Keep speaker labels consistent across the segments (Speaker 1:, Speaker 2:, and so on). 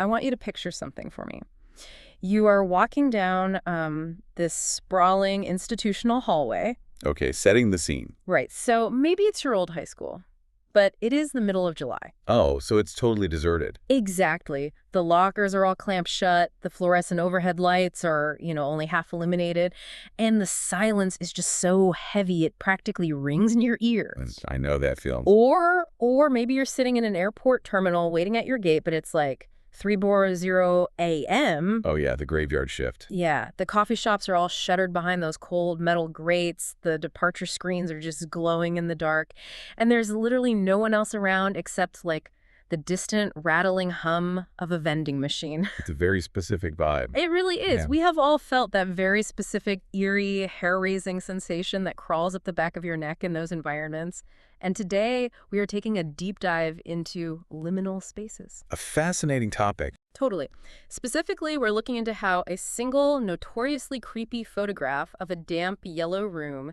Speaker 1: I want you to picture something for me. You are walking down this sprawling institutional hallway.
Speaker 2: Okay, setting the scene.
Speaker 1: Right, so maybe it's your old high school, but it is the middle of July.
Speaker 2: Oh, so it's totally deserted.
Speaker 1: Exactly. The lockers are all clamped shut, the fluorescent overhead lights are, only half illuminated, and the silence is just so heavy it practically rings in your ears.
Speaker 2: I know that feeling.
Speaker 1: Or maybe you're sitting in an airport terminal waiting at your gate, but it's like 3:40 a.m.
Speaker 2: Oh, yeah, the graveyard shift.
Speaker 1: Yeah, the coffee shops are all shuttered behind those cold metal grates. The departure screens are just glowing in the dark. And there's literally no one else around except, like, the distant rattling hum of a vending machine.
Speaker 2: It's a very specific vibe.
Speaker 1: It really is.
Speaker 2: Yeah.
Speaker 1: We have all felt that very specific, eerie, hair-raising sensation that crawls up the back of your neck in those environments. And today, we are taking a deep dive into liminal spaces.
Speaker 2: A fascinating topic.
Speaker 1: Totally. Specifically, we're looking into how a single, notoriously creepy photograph of a damp yellow room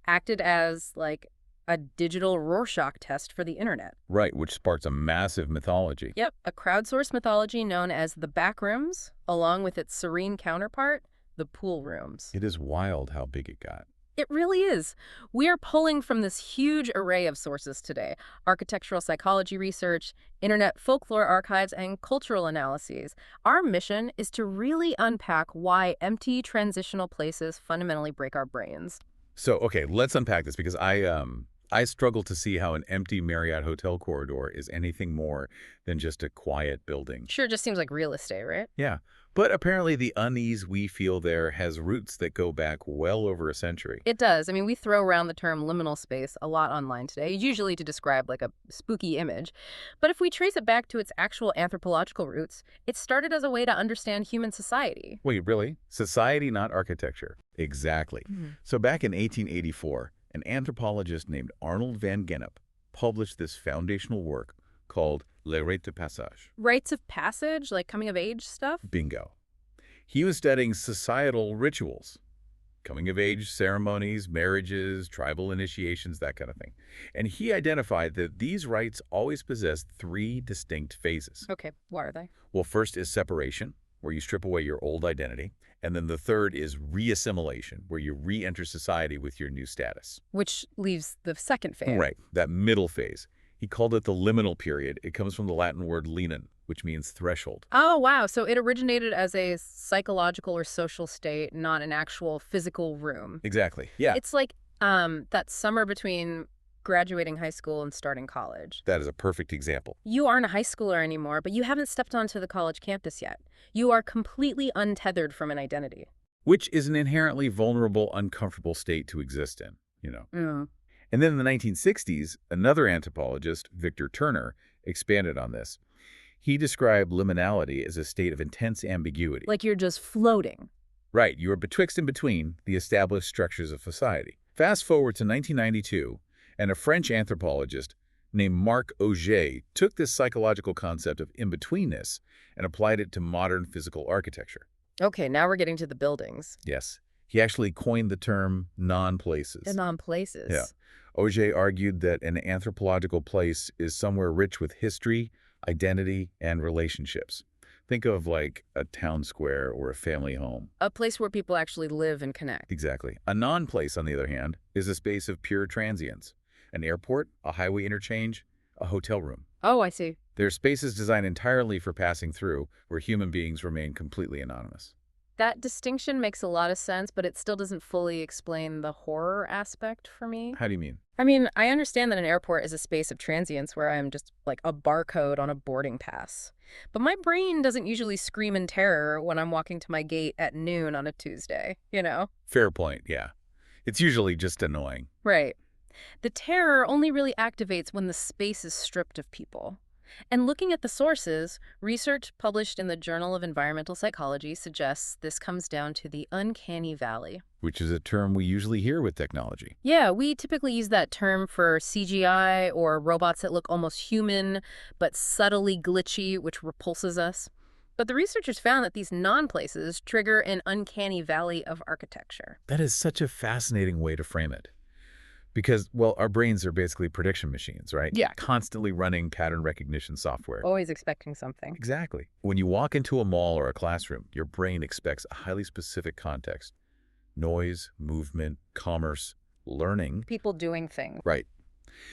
Speaker 1: acted as, like, a digital Rorschach test for the internet.
Speaker 2: Right, which sparks a massive mythology.
Speaker 1: Yep, a crowdsourced mythology known as the Backrooms, along with its serene counterpart, the pool rooms.
Speaker 2: It is wild how big it got.
Speaker 1: It really is. We are pulling from this huge array of sources today: architectural psychology research, internet folklore archives, and cultural analyses. Our mission is to really unpack why empty transitional places fundamentally break our brains.
Speaker 2: So, okay, let's unpack this because I struggle to see how an empty Marriott hotel corridor is anything more than just a quiet building.
Speaker 1: Sure, just seems like real estate, right?
Speaker 2: Yeah, but apparently the unease we feel there has roots that go back well over a century.
Speaker 1: It does. I mean, we throw around the term liminal space a lot online today, usually to describe like a spooky image. But if we trace it back to its actual anthropological roots, it started as a way to understand human society.
Speaker 2: Wait, really? Society, not architecture. Exactly. So back in 1884, an anthropologist named Arnold van Gennep published this foundational work called Le Rite de Passage.
Speaker 1: Rites of passage, like coming of age stuff?
Speaker 2: Bingo. He was studying societal rituals, coming of age ceremonies, marriages, tribal initiations, that kind of thing. And he identified that these rites always possess three distinct phases.
Speaker 1: Okay, what are they?
Speaker 2: Well, first is separation, where you strip away your old identity. And then the third is reassimilation, where you re-enter society with your new status.
Speaker 1: Which leaves the second phase.
Speaker 2: Right, that middle phase. He called it the liminal period. It comes from the Latin word linen, which means threshold.
Speaker 1: Oh, wow. So it originated as a psychological or social state, not an actual physical room.
Speaker 2: Exactly, yeah.
Speaker 1: It's like that summer between graduating high school and starting college.
Speaker 2: That is a perfect example.
Speaker 1: You aren't a high schooler anymore, but you haven't stepped onto the college campus yet. You are completely untethered from an identity.
Speaker 2: Which is an inherently vulnerable, uncomfortable state to exist in, And then in the 1960s, another anthropologist, Victor Turner, expanded on this. He described liminality as a state of intense ambiguity.
Speaker 1: Like you're just floating.
Speaker 2: Right, you are betwixt and between the established structures of society. Fast forward to 1992, and a French anthropologist named Marc Auger took this psychological concept of in-betweenness and applied it to modern physical architecture.
Speaker 1: Okay, now we're getting to the buildings.
Speaker 2: Yes. He actually coined the term non-places.
Speaker 1: The non-places.
Speaker 2: Yeah. Auger argued that an anthropological place is somewhere rich with history, identity, and relationships. Think of like a town square or a family home.
Speaker 1: A place where people actually live and connect.
Speaker 2: Exactly. A non-place, on the other hand, is a space of pure transience. An airport, a highway interchange, a hotel room.
Speaker 1: Oh, I see.
Speaker 2: They're spaces designed entirely for passing through, where human beings remain completely anonymous.
Speaker 1: That distinction makes a lot of sense, but it still doesn't fully explain the horror aspect for me.
Speaker 2: How do you mean?
Speaker 1: I mean, I understand that an airport is a space of transience where I'm just like a barcode on a boarding pass. But my brain doesn't usually scream in terror when I'm walking to my gate at noon on a Tuesday,
Speaker 2: Fair point, yeah. It's usually just annoying.
Speaker 1: Right. The terror only really activates when the space is stripped of people. And looking at the sources, research published in the Journal of Environmental Psychology suggests this comes down to the uncanny valley.
Speaker 2: Which is a term we usually hear with technology.
Speaker 1: Yeah, we typically use that term for CGI or robots that look almost human, but subtly glitchy, which repulses us. But the researchers found that these non-places trigger an uncanny valley of architecture.
Speaker 2: That is such a fascinating way to frame it. Because, well, our brains are basically prediction machines, right?
Speaker 1: Yeah.
Speaker 2: Constantly running pattern recognition software.
Speaker 1: Always expecting something.
Speaker 2: Exactly. When you walk into a mall or a classroom, your brain expects a highly specific context. Noise, movement, commerce, learning.
Speaker 1: People doing things.
Speaker 2: Right.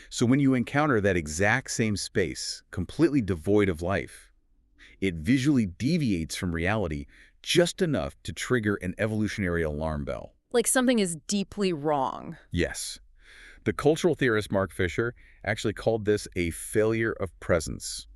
Speaker 2: So when you encounter that exact same space, completely devoid of life, it visually deviates from reality just enough to trigger an evolutionary alarm bell.
Speaker 1: Like something is deeply wrong.
Speaker 2: Yes. The cultural theorist Mark Fisher actually called this a failure of presence.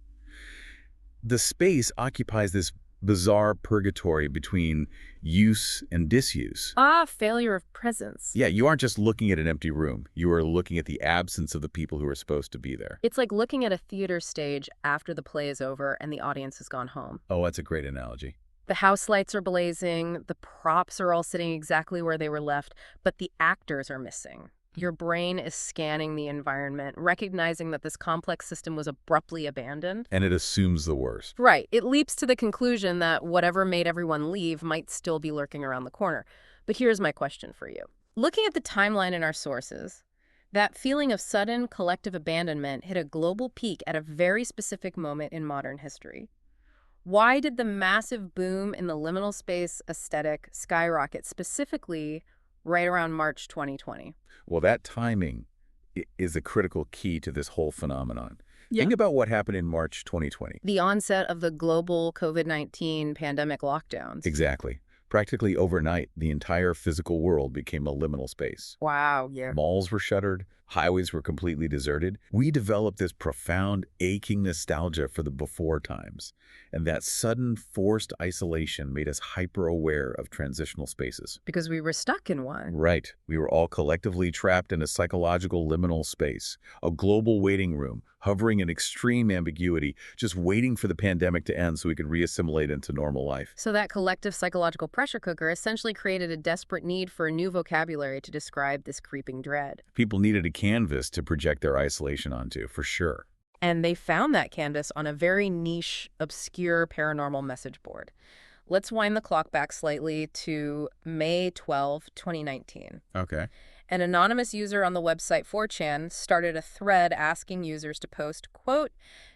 Speaker 2: The space occupies this bizarre purgatory between use and disuse.
Speaker 1: Ah, failure of presence.
Speaker 2: Yeah, you aren't just looking at an empty room. You are looking at the absence of the people who are supposed to be there.
Speaker 1: It's like looking at a theater stage after the play is over and the audience has gone home.
Speaker 2: Oh, that's a great analogy.
Speaker 1: The house lights are blazing, the props are all sitting exactly where they were left, but the actors are missing. Your brain is scanning the environment, recognizing that this complex system was abruptly abandoned.
Speaker 2: And it assumes the worst.
Speaker 1: Right. It leaps to the conclusion that whatever made everyone leave might still be lurking around the corner. But here's my question for you. Looking at the timeline in our sources, that feeling of sudden collective abandonment hit a global peak at a very specific moment in modern history. Why did the massive boom in the liminal space aesthetic skyrocket specifically right around March 2020?
Speaker 2: Well, that timing is a critical key to this whole phenomenon.
Speaker 1: Yeah.
Speaker 2: Think about what happened in March 2020.
Speaker 1: The onset of the global COVID-19 pandemic lockdowns.
Speaker 2: Exactly. Practically overnight, the entire physical world became a liminal space.
Speaker 1: Wow, yeah.
Speaker 2: Malls were shuttered, highways were completely deserted. We developed this profound, aching nostalgia for the before times, and that sudden, forced isolation made us hyper-aware of transitional spaces.
Speaker 1: Because we were stuck in one.
Speaker 2: Right. We were all collectively trapped in a psychological liminal space, a global waiting room, hovering in extreme ambiguity, just waiting for the pandemic to end so we could reassimilate into normal life.
Speaker 1: So that collective psychological pressure cooker essentially created a desperate need for a new vocabulary to describe this creeping dread.
Speaker 2: People needed a canvas to project their isolation onto, for sure.
Speaker 1: And they found that canvas on a very niche, obscure paranormal message board. Let's wind the clock back slightly to May 12, 2019.
Speaker 2: Okay.
Speaker 1: An anonymous user on the website 4chan started a thread asking users to post, quote,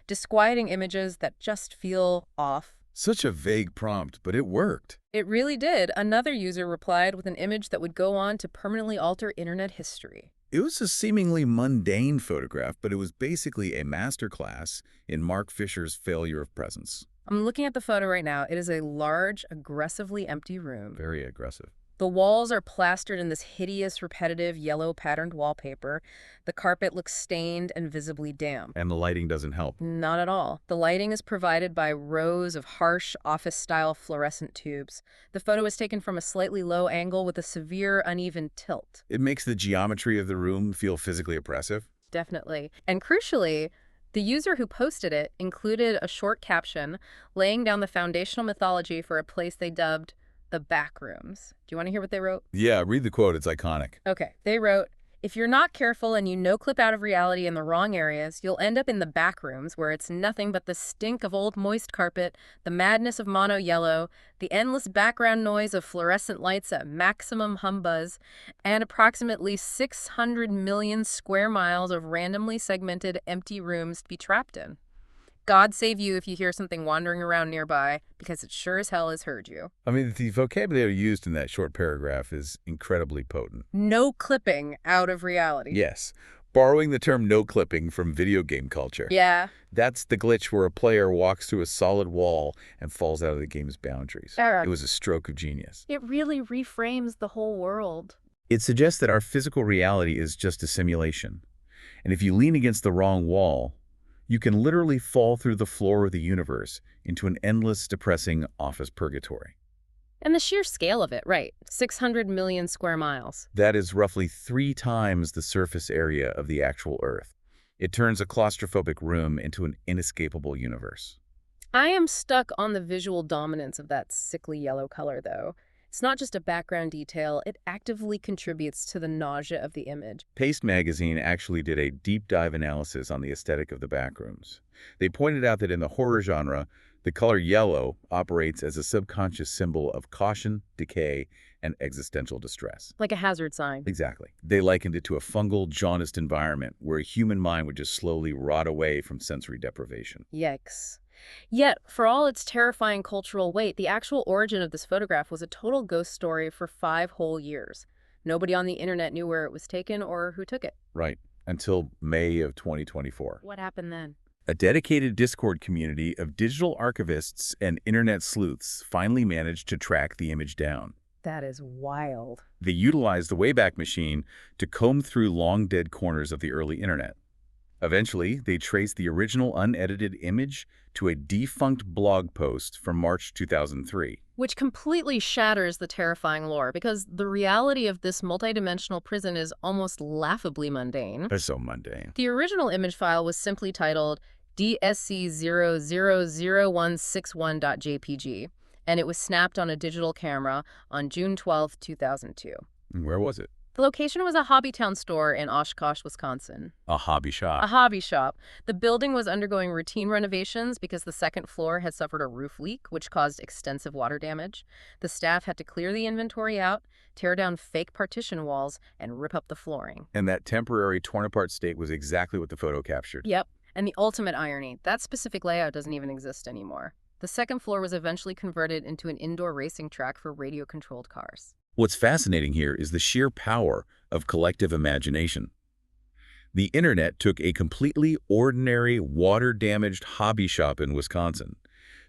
Speaker 1: disquieting images that just feel off.
Speaker 2: Such a vague prompt, but it worked.
Speaker 1: It really did. Another user replied with an image that would go on to permanently alter internet history.
Speaker 2: It was a seemingly mundane photograph, but it was basically a masterclass in Mark Fisher's failure of presence.
Speaker 1: I'm looking at the photo right now. It is a large, aggressively empty room.
Speaker 2: Very aggressive.
Speaker 1: The walls are plastered in this hideous, repetitive, yellow patterned wallpaper. The carpet looks stained and visibly damp.
Speaker 2: And the lighting doesn't help.
Speaker 1: Not at all. The lighting is provided by rows of harsh, office-style fluorescent tubes. The photo is taken from a slightly low angle with a severe, uneven tilt.
Speaker 2: It makes the geometry of the room feel physically oppressive.
Speaker 1: Definitely. And crucially, the user who posted it included a short caption laying down the foundational mythology for a place they dubbed the Backrooms. Do you want to hear what they wrote?
Speaker 2: Yeah, read the quote. It's iconic.
Speaker 1: Okay. They wrote, if you're not careful and you no-clip out of reality in the wrong areas, you'll end up in the Backrooms where it's nothing but the stink of old moist carpet, the madness of mono yellow, the endless background noise of fluorescent lights at maximum humbuzz, and approximately 600 million square miles of randomly segmented empty rooms to be trapped in. God save you if you hear something wandering around nearby, because it sure as hell has heard you.
Speaker 2: I mean, the vocabulary used in that short paragraph is incredibly potent.
Speaker 1: No clipping out of reality.
Speaker 2: Yes. Borrowing the term no clipping from video game culture.
Speaker 1: Yeah.
Speaker 2: That's the glitch where a player walks through a solid wall and falls out of the game's boundaries. It was a stroke of genius.
Speaker 1: It really reframes the whole world.
Speaker 2: It suggests that our physical reality is just a simulation. And if you lean against the wrong wall, you can literally fall through the floor of the universe into an endless, depressing office purgatory.
Speaker 1: And the sheer scale of it, right? 600 million square miles.
Speaker 2: That is roughly 3 times the surface area of the actual Earth. It turns a claustrophobic room into an inescapable universe.
Speaker 1: I am stuck on the visual dominance of that sickly yellow color, though. It's not just a background detail, it actively contributes to the nausea of the image.
Speaker 2: Paste magazine actually did a deep dive analysis on the aesthetic of the Backrooms. They pointed out that in the horror genre, The color yellow operates as a subconscious symbol of caution, decay, and existential distress.
Speaker 1: Like a hazard sign.
Speaker 2: Exactly. They likened it to a fungal, jaundiced environment where a human mind would just slowly rot away from sensory deprivation.
Speaker 1: Yikes. Yet, for all its terrifying cultural weight, the actual origin of this photograph was a total ghost story for 5 whole years. Nobody on the internet knew where it was taken or who took it.
Speaker 2: Right. Until May of 2024.
Speaker 1: What happened then?
Speaker 2: A dedicated Discord community of digital archivists and internet sleuths finally managed to track the image down.
Speaker 1: That is wild.
Speaker 2: They utilized the Wayback Machine to comb through long-dead corners of the early internet. Eventually, they traced the original unedited image to a defunct blog post from March 2003.
Speaker 1: Which completely shatters the terrifying lore, because the reality of this multidimensional prison is almost laughably mundane.
Speaker 2: They're so mundane.
Speaker 1: The original image file was simply titled DSC000161.jpg, and it was snapped on a digital camera on June 12, 2002.
Speaker 2: Where was it?
Speaker 1: The location was a Hobbytown store in Oshkosh, Wisconsin.
Speaker 2: A hobby shop.
Speaker 1: A hobby shop. The building was undergoing routine renovations because the second floor had suffered a roof leak, which caused extensive water damage. The staff had to clear the inventory out, tear down fake partition walls, and rip up the flooring.
Speaker 2: And that temporary torn-apart state was exactly what the photo captured.
Speaker 1: Yep. And the ultimate irony, that specific layout doesn't even exist anymore. The second floor was eventually converted into an indoor racing track for radio-controlled cars.
Speaker 2: What's fascinating here is the sheer power of collective imagination. The internet took a completely ordinary, water-damaged hobby shop in Wisconsin,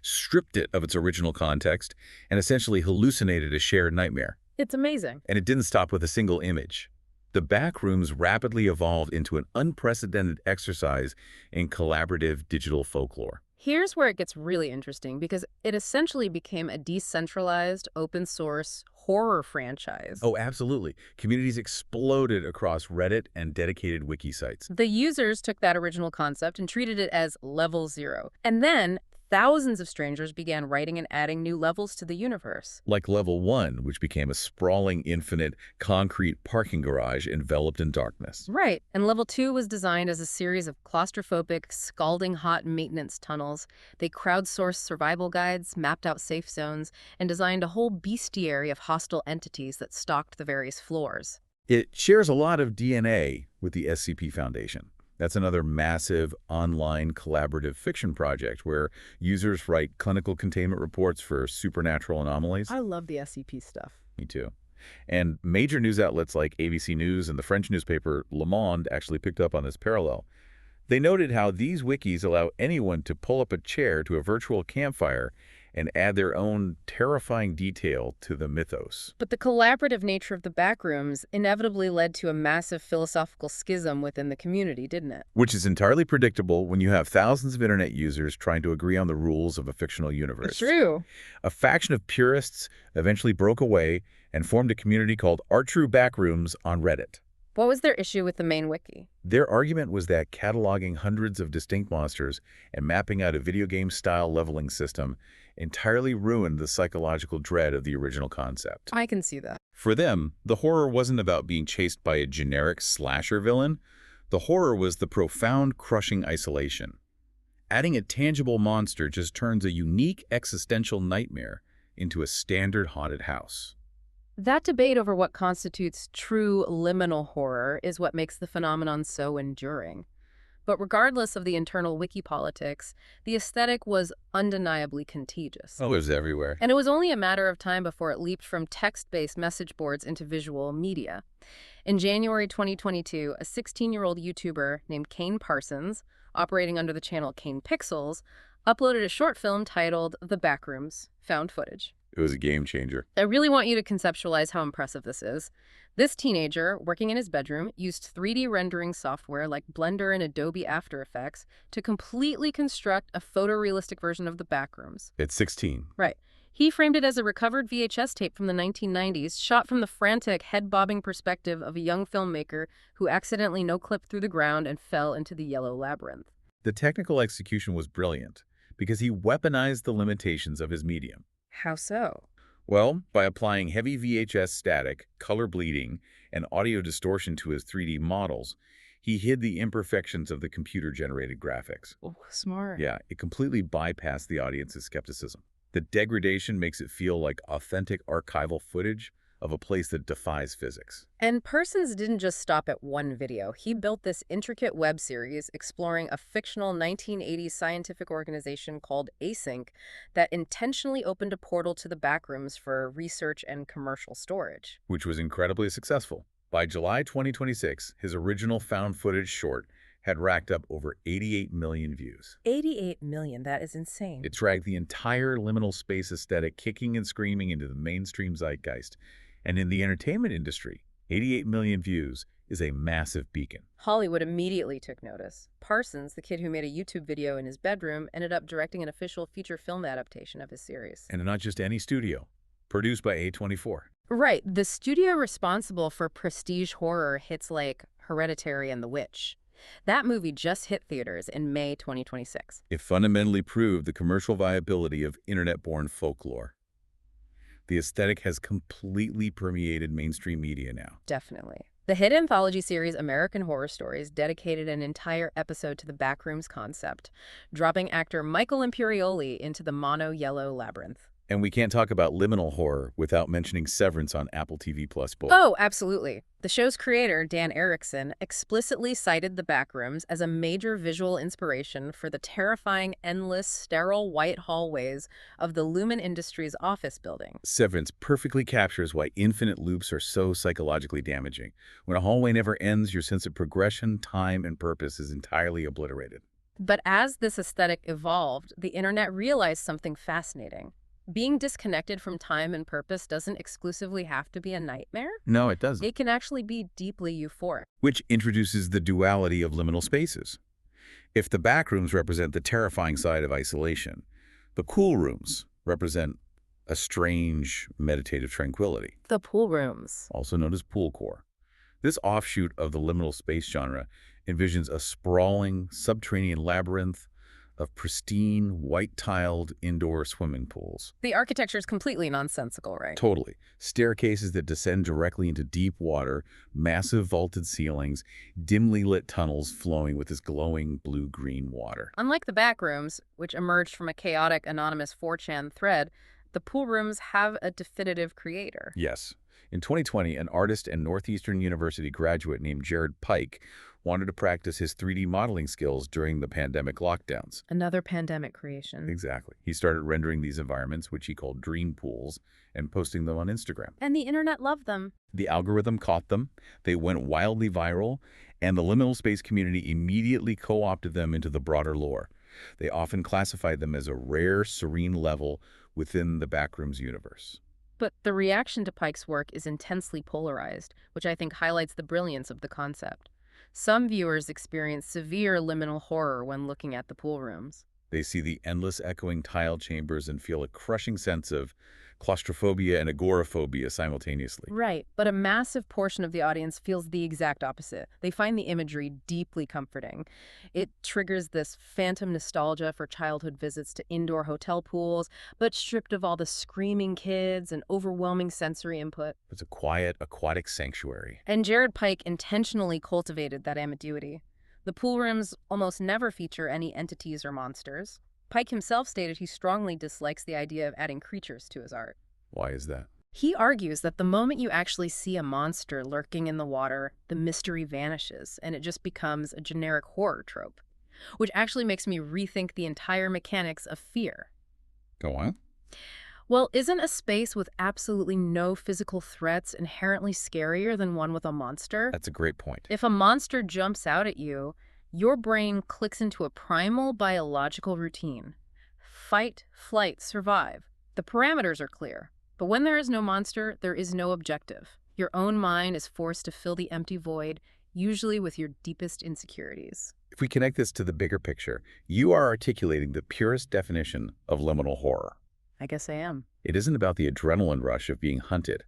Speaker 2: stripped it of its original context, and essentially hallucinated a shared nightmare.
Speaker 1: It's amazing.
Speaker 2: And it didn't stop with a single image. The Backrooms rapidly evolved into an unprecedented exercise in collaborative digital folklore.
Speaker 1: Here's where it gets really interesting, because it essentially became a decentralized, open-source horror franchise.
Speaker 2: Oh, absolutely. Communities exploded across Reddit and dedicated wiki sites.
Speaker 1: The users took that original concept and treated it as level 0. And then thousands of strangers began writing and adding new levels to the universe.
Speaker 2: Like Level 1, which became a sprawling, infinite, concrete parking garage enveloped in darkness.
Speaker 1: Right. And Level 2 was designed as a series of claustrophobic, scalding hot maintenance tunnels. They crowdsourced survival guides, mapped out safe zones, and designed a whole bestiary of hostile entities that stalked the various floors.
Speaker 2: It shares a lot of DNA with the SCP Foundation. That's another massive online collaborative fiction project where users write clinical containment reports for supernatural anomalies.
Speaker 1: I love the SCP stuff.
Speaker 2: Me too. And major news outlets like ABC News and the French newspaper Le Monde actually picked up on this parallel. They noted how these wikis allow anyone to pull up a chair to a virtual campfire and add their own terrifying detail to the mythos.
Speaker 1: But the collaborative nature of the Backrooms inevitably led to a massive philosophical schism within the community, didn't it?
Speaker 2: Which is entirely predictable when you have thousands of internet users trying to agree on the rules of a fictional universe.
Speaker 1: It's true.
Speaker 2: A faction of purists eventually broke away and formed a community called True Backrooms on Reddit.
Speaker 1: What was their issue with the main wiki?
Speaker 2: Their argument was that cataloging hundreds of distinct monsters and mapping out a video game-style leveling system entirely ruined the psychological dread of the original concept.
Speaker 1: I can see that.
Speaker 2: For them, the horror wasn't about being chased by a generic slasher villain. The horror was the profound, crushing isolation. Adding a tangible monster just turns a unique existential nightmare into a standard haunted house.
Speaker 1: That debate over what constitutes true liminal horror is what makes the phenomenon so enduring. But regardless of the internal wiki politics, the aesthetic was undeniably contagious.
Speaker 2: Oh, it was everywhere.
Speaker 1: And it was only a matter of time before it leaped from text-based message boards into visual media. In January 2022, a 16-year-old YouTuber named Kane Parsons, operating under the channel Kane Pixels, uploaded a short film titled The Backrooms, found footage.
Speaker 2: It was a game changer.
Speaker 1: I really want you to conceptualize how impressive this is. This teenager, working in his bedroom, used 3D rendering software like Blender and Adobe After Effects to completely construct a photorealistic version of the Backrooms.
Speaker 2: At 16.
Speaker 1: Right. He framed it as a recovered VHS tape from the 1990s, shot from the frantic, head-bobbing perspective of a young filmmaker who accidentally no-clipped through the ground and fell into the yellow labyrinth.
Speaker 2: The technical execution was brilliant because he weaponized the limitations of his medium.
Speaker 1: How so?
Speaker 2: Well, by applying heavy VHS static, color bleeding, and audio distortion to his 3D models, He hid the imperfections of the computer-generated graphics.
Speaker 1: Oh, smart.
Speaker 2: Yeah, it completely bypassed the audience's skepticism. The degradation makes it feel like authentic archival footage of a place that defies physics.
Speaker 1: And Persons didn't just stop at one video. He built this intricate web series exploring a fictional 1980s scientific organization called Async that intentionally opened a portal to the backrooms for research and commercial storage.
Speaker 2: Which was incredibly successful. By July 2026, his original found footage short had racked up over 88 million views.
Speaker 1: 88 million, that is insane.
Speaker 2: It dragged the entire liminal space aesthetic kicking and screaming into the mainstream zeitgeist. And in the entertainment industry, 88 million views is a massive beacon.
Speaker 1: Hollywood immediately took notice. Parsons, the kid who made a YouTube video in his bedroom, ended up directing an official feature film adaptation of his series.
Speaker 2: And not just any studio, produced by A24.
Speaker 1: Right, the studio responsible for prestige horror hits like Hereditary and The Witch. That movie just hit theaters in May 2026.
Speaker 2: It fundamentally proved the commercial viability of internet-born folklore. The aesthetic has completely permeated mainstream media now.
Speaker 1: Definitely. The hit anthology series American Horror Stories dedicated an entire episode to the Backrooms concept, dropping actor Michael Imperioli into the mono-yellow labyrinth.
Speaker 2: And we can't talk about liminal horror without mentioning Severance on Apple TV+.
Speaker 1: Oh, absolutely. The show's creator, Dan Erickson, explicitly cited the Backrooms as a major visual inspiration for the terrifying, endless, sterile white hallways of the Lumen Industries office building.
Speaker 2: Severance perfectly captures why infinite loops are so psychologically damaging. When a hallway never ends, your sense of progression, time, and purpose is entirely obliterated.
Speaker 1: But as this aesthetic evolved, the internet realized something fascinating. Being disconnected from time and purpose doesn't exclusively have to be a nightmare.
Speaker 2: No, it doesn't.
Speaker 1: It can actually be deeply euphoric.
Speaker 2: Which introduces the duality of liminal spaces. If the backrooms represent the terrifying side of isolation, the cool rooms represent a strange, meditative tranquility.
Speaker 1: The pool rooms.
Speaker 2: Also known as poolcore. This offshoot of the liminal space genre envisions a sprawling, subterranean labyrinth of pristine, white-tiled indoor swimming pools.
Speaker 1: The architecture is completely nonsensical, right?
Speaker 2: Totally. Staircases that descend directly into deep water, massive vaulted ceilings, dimly lit tunnels flowing with this glowing blue-green water.
Speaker 1: Unlike the backrooms, which emerged from a chaotic anonymous 4chan thread, the pool rooms have a definitive creator.
Speaker 2: Yes. In 2020, an artist and Northeastern University graduate named Jared Pike wanted to practice his 3D modeling skills during the pandemic lockdowns.
Speaker 1: Another pandemic creation.
Speaker 2: Exactly. He started rendering these environments, which he called dream pools, and posting them on Instagram.
Speaker 1: And the internet loved them.
Speaker 2: The algorithm caught them, they went wildly viral, and the liminal space community immediately co-opted them into the broader lore. They often classified them as a rare, serene level within the Backrooms universe.
Speaker 1: But the reaction to Pike's work is intensely polarized, which I think highlights the brilliance of the concept. Some viewers experience severe liminal horror when looking at the pool rooms.
Speaker 2: They see the endless echoing tile chambers and feel a crushing sense of claustrophobia and agoraphobia simultaneously.
Speaker 1: Right, but a massive portion of the audience feels the exact opposite. They find the imagery deeply comforting. It triggers this phantom nostalgia for childhood visits to indoor hotel pools, but stripped of all the screaming kids and overwhelming sensory input.
Speaker 2: It's a quiet, aquatic sanctuary.
Speaker 1: And Jared Pike intentionally cultivated that ambiguity. The pool rooms almost never feature any entities or monsters. Pike himself stated he strongly dislikes the idea of adding creatures to his art.
Speaker 2: Why is that?
Speaker 1: He argues that the moment you actually see a monster lurking in the water, the mystery vanishes, and it just becomes a generic horror trope, which actually makes me rethink the entire mechanics of fear.
Speaker 2: Go on.
Speaker 1: Well, isn't a space with absolutely no physical threats inherently scarier than one with a monster?
Speaker 2: That's a great point.
Speaker 1: If a monster jumps out at you, your brain clicks into a primal biological routine. Fight, flight, survive. The parameters are clear. But when there is no monster, there is no objective. Your own mind is forced to fill the empty void, usually with your deepest insecurities.
Speaker 2: If we connect this to the bigger picture, you are articulating the purest definition of liminal horror.
Speaker 1: I guess I am.
Speaker 2: It isn't about the adrenaline rush of being hunted.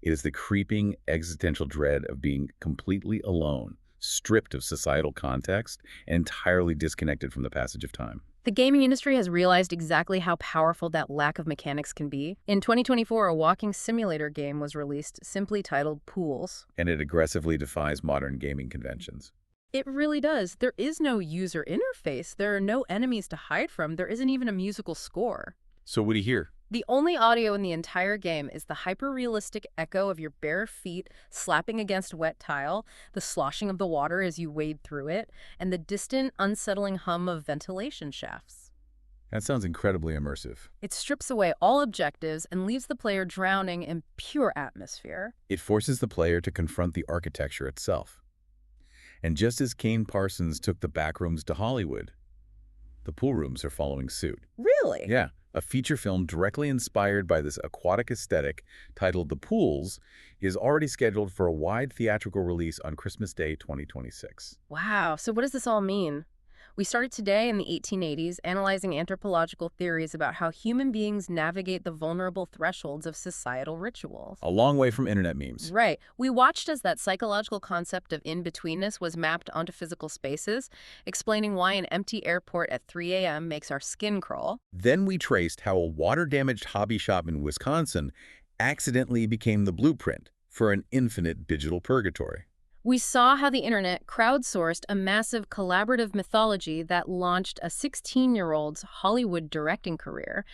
Speaker 2: It is the creeping existential dread of being completely alone, stripped of societal context, and entirely disconnected from the passage of time.
Speaker 1: The gaming industry has realized exactly how powerful that lack of mechanics can be. In 2024, a walking simulator game was released simply titled Pools.
Speaker 2: And it aggressively defies modern gaming conventions.
Speaker 1: It really does. There is no user interface. There are no enemies to hide from. There isn't even a musical score.
Speaker 2: So what do you hear?
Speaker 1: The only audio in the entire game is the hyper-realistic echo of your bare feet slapping against wet tile, the sloshing of the water as you wade through it, and the distant, unsettling hum of ventilation shafts.
Speaker 2: That sounds incredibly immersive.
Speaker 1: It strips away all objectives and leaves the player drowning in pure atmosphere.
Speaker 2: It forces the player to confront the architecture itself. And just as Kane Parsons took the Backrooms to Hollywood, the Poolrooms are following suit.
Speaker 1: Really?
Speaker 2: Yeah, a feature film directly inspired by this aquatic aesthetic titled The Pools is already scheduled for a wide theatrical release on Christmas Day 2026.
Speaker 1: Wow, so what does this all mean? We started today in the 1880s analyzing anthropological theories about how human beings navigate the vulnerable thresholds of societal rituals.
Speaker 2: A long way from internet memes.
Speaker 1: Right. We watched as that psychological concept of in-betweenness was mapped onto physical spaces, explaining why an empty airport at 3 a.m. makes our skin crawl.
Speaker 2: Then we traced how a water-damaged hobby shop in Wisconsin accidentally became the blueprint for an infinite digital purgatory.
Speaker 1: We saw how the internet crowdsourced a massive collaborative mythology that launched a 16-year-old's Hollywood directing career.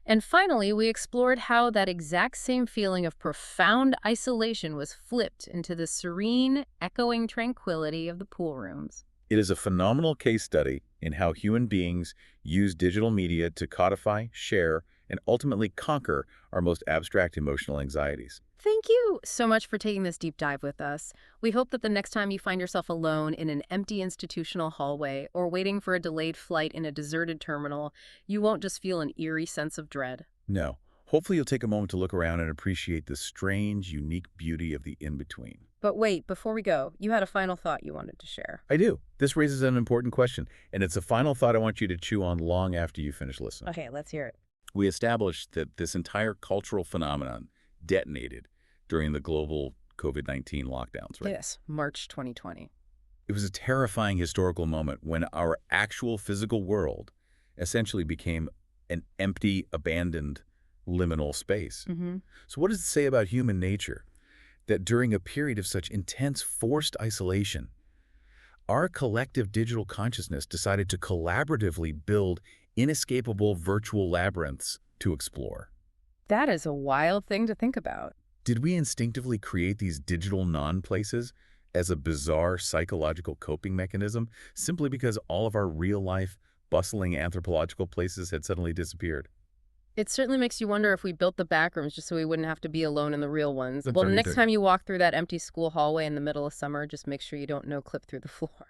Speaker 1: And finally, we explored how that exact same feeling of profound isolation was flipped into the serene, echoing tranquility of the pool rooms.
Speaker 2: It is a phenomenal case study in how human beings use digital media to codify, share, and ultimately conquer our most abstract emotional anxieties.
Speaker 1: Thank you so much for taking this deep dive with us. We hope that the next time you find yourself alone in an empty institutional hallway or waiting for a delayed flight in a deserted terminal, you won't just feel an eerie sense of dread.
Speaker 2: No. Hopefully you'll take a moment to look around and appreciate the strange, unique beauty of the in-between.
Speaker 1: But wait, before we go, you had a final thought you wanted to share.
Speaker 2: I do. This raises an important question, and it's a final thought I want you to chew on long after you finish listening.
Speaker 1: Okay, let's hear it.
Speaker 2: We established that this entire cultural phenomenon detonated during the global COVID-19 lockdowns, right?
Speaker 1: Yes, March 2020.
Speaker 2: It was a terrifying historical moment when our actual physical world essentially became an empty, abandoned, liminal space. So what does it say about human nature that during a period of such intense forced isolation, our collective digital consciousness decided to collaboratively build inescapable virtual labyrinths to explore?
Speaker 1: That is a wild thing to think about.
Speaker 2: Did we instinctively create these digital non-places as a bizarre psychological coping mechanism simply because all of our real-life, bustling anthropological places had suddenly disappeared?
Speaker 1: It certainly makes you wonder if we built the backrooms just so we wouldn't have to be alone in the real ones.
Speaker 2: That's
Speaker 1: Well,
Speaker 2: what you
Speaker 1: next
Speaker 2: think.
Speaker 1: time you walk through that empty school hallway in the middle of summer, just make sure you don't no-clip through the floor.